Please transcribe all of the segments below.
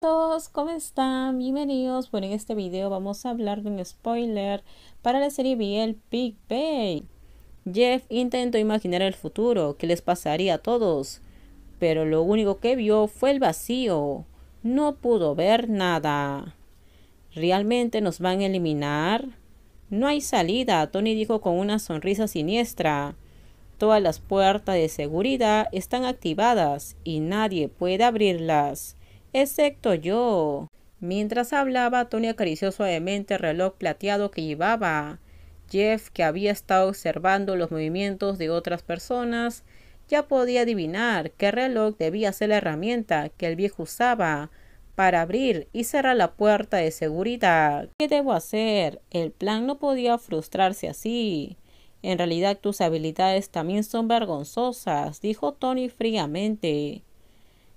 Todos, ¿cómo están? Bienvenidos. Bueno, en este video vamos a hablar de un spoiler para la serie BL Big Bang. Jeff intentó imaginar el futuro, qué les pasaría a todos, pero lo único que vio fue el vacío. No pudo ver nada. ¿Realmente nos van a eliminar? No hay salida, Tony dijo con una sonrisa siniestra. Todas las puertas de seguridad están activadas y nadie puede abrirlas, excepto yo. Mientras hablaba, Tony acarició suavemente el reloj plateado que llevaba. Jeff, que había estado observando los movimientos de otras personas, ya podía adivinar que el reloj debía ser la herramienta que el viejo usaba para abrir y cerrar la puerta de seguridad. ¿Qué debo hacer? El plan no podía frustrarse así. En realidad tus habilidades también son vergonzosas, dijo Tony fríamente.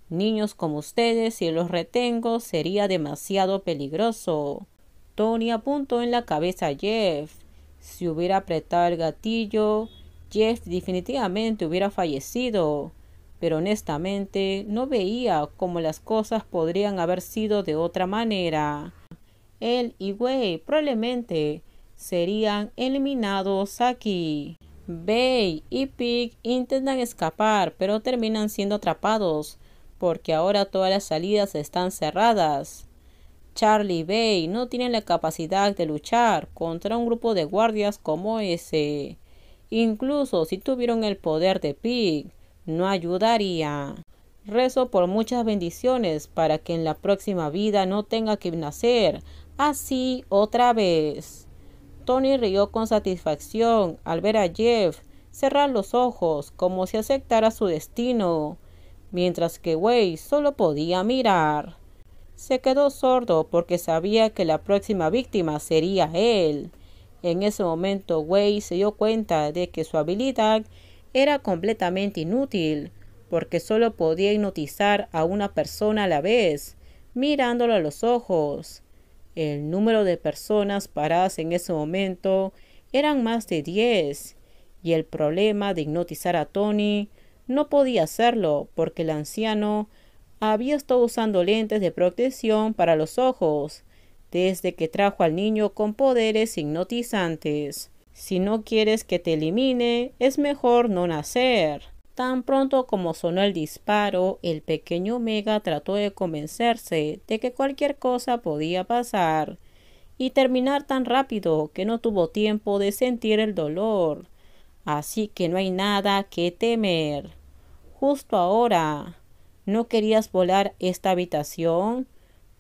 Niños como ustedes, si los retengo, sería demasiado peligroso. Tony apuntó en la cabeza a Jeff. Si hubiera apretado el gatillo, Jeff definitivamente hubiera fallecido. Pero honestamente no veía cómo las cosas podrían haber sido de otra manera. Él y Wei probablemente serían eliminados aquí. Bay y Pig intentan escapar, pero terminan siendo atrapados, porque ahora todas las salidas están cerradas. Charlie y Bay no tienen la capacidad de luchar contra un grupo de guardias como ese. Incluso si tuvieran el poder de Pig, no ayudaría. Rezo por muchas bendiciones para que en la próxima vida no tenga que nacer así otra vez. Tony rió con satisfacción al ver a Jeff cerrar los ojos como si aceptara su destino, mientras que Wei solo podía mirar. Se quedó sordo porque sabía que la próxima víctima sería él. En ese momento Wei se dio cuenta de que su habilidad era completamente inútil, porque solo podía hipnotizar a una persona a la vez, mirándolo a los ojos. El número de personas paradas en ese momento eran más de 10, y el problema de hipnotizar a Tony no podía hacerlo porque el anciano había estado usando lentes de protección para los ojos desde que trajo al niño con poderes hipnotizantes. Si no quieres que te elimine, es mejor no nacer. Tan pronto como sonó el disparo, el pequeño Omega trató de convencerse de que cualquier cosa podía pasar y terminar tan rápido que no tuvo tiempo de sentir el dolor. Así que no hay nada que temer. Justo ahora, ¿no querías volar esta habitación?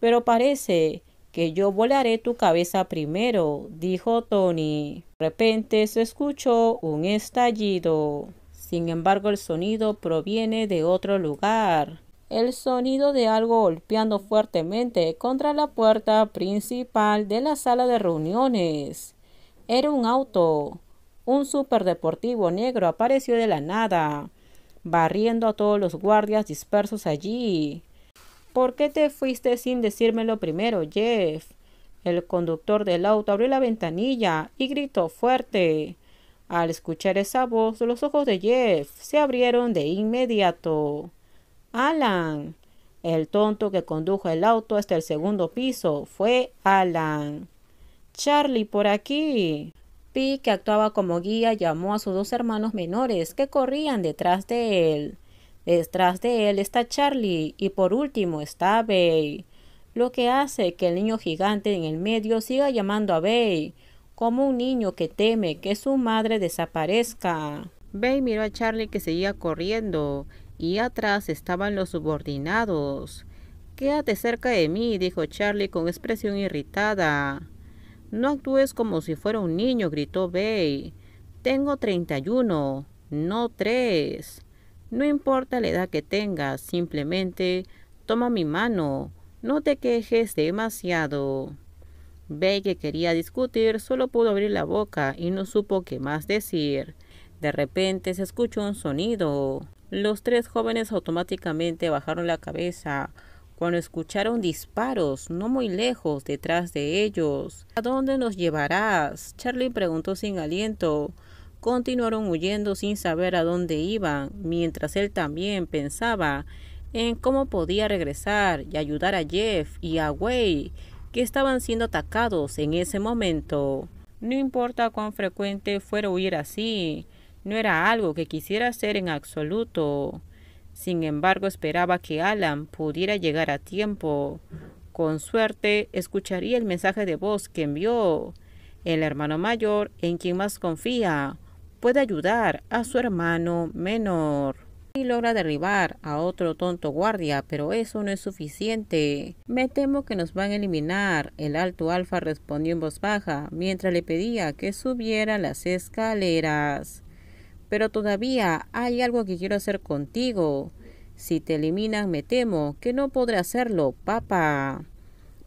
Pero parece que yo volaré tu cabeza primero, dijo Tony. De repente se escuchó un estallido. Sin embargo, el sonido proviene de otro lugar. El sonido de algo golpeando fuertemente contra la puerta principal de la sala de reuniones. Era un auto. Un superdeportivo negro apareció de la nada, barriendo a todos los guardias dispersos allí. ¿Por qué te fuiste sin decírmelo primero, Jeff? El conductor del auto abrió la ventanilla y gritó fuerte. Al escuchar esa voz, los ojos de Jeff se abrieron de inmediato. Alan. El tonto que condujo el auto hasta el segundo piso fue Alan. Charlie, por aquí. Pi, que actuaba como guía, llamó a sus dos hermanos menores que corrían detrás de él. Detrás de él está Charlie y por último está Bay, lo que hace que el niño gigante en el medio siga llamando a Bay como un niño que teme que su madre desaparezca. Bay miró a Charlie que seguía corriendo y atrás estaban los subordinados. Quédate cerca de mí, dijo Charlie con expresión irritada. No actúes como si fuera un niño, gritó Bay. Tengo 31, no 3. No importa la edad que tengas, simplemente toma mi mano. No te quejes demasiado. Bay, que quería discutir, solo pudo abrir la boca y no supo qué más decir. De repente se escuchó un sonido. Los tres jóvenes automáticamente bajaron la cabeza cuando escucharon disparos no muy lejos detrás de ellos. ¿A dónde nos llevarás? Charlie preguntó sin aliento. Continuaron huyendo sin saber a dónde iban, mientras él también pensaba en cómo podía regresar y ayudar a Jeff y a Wei, que estaban siendo atacados en ese momento. No importa cuán frecuente fuera huir así, no era algo que quisiera hacer en absoluto. Sin embargo, esperaba que Alan pudiera llegar a tiempo. Con suerte, escucharía el mensaje de voz que envió. El hermano mayor, en quien más confía, puede ayudar a su hermano menor. Y logra derribar a otro tonto guardia, pero eso no es suficiente. Me temo que nos van a eliminar. El alto alfa respondió en voz baja, mientras le pedía que subiera las escaleras. Pero todavía hay algo que quiero hacer contigo. Si te eliminan, me temo que no podré hacerlo, papá.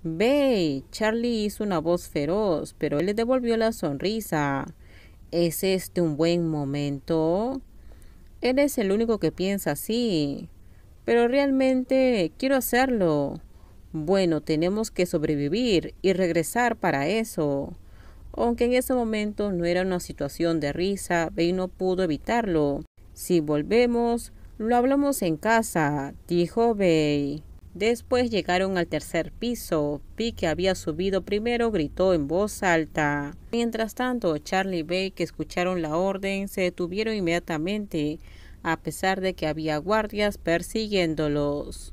Ve, Charlie hizo una voz feroz, pero él le devolvió la sonrisa. ¿Es este un buen momento? Eres el único que piensa así. Pero realmente quiero hacerlo. Bueno, tenemos que sobrevivir y regresar para eso. Aunque en ese momento no era una situación de risa, Bey no pudo evitarlo. Si volvemos, lo hablamos en casa, dijo Bey. Después llegaron al tercer piso. Pi, que había subido primero, gritó en voz alta. Mientras tanto, Charlie y Bey, que escucharon la orden, se detuvieron inmediatamente, a pesar de que había guardias persiguiéndolos.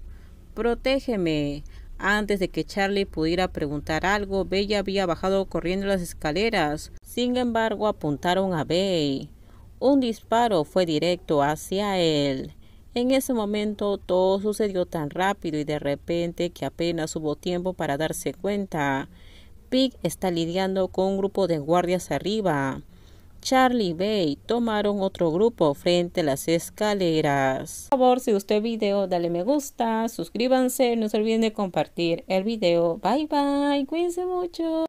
«Protégeme». Antes de que Charlie pudiera preguntar algo, Bey ya había bajado corriendo las escaleras. Sin embargo, apuntaron a Bey. Un disparo fue directo hacia él. En ese momento todo sucedió tan rápido y de repente que apenas hubo tiempo para darse cuenta. Pig está lidiando con un grupo de guardias arriba. Charlie y Bey tomaron otro grupo frente a las escaleras. Por favor, si gustó el video, dale me gusta, suscríbanse, no se olviden de compartir el video. Bye bye, cuídense mucho.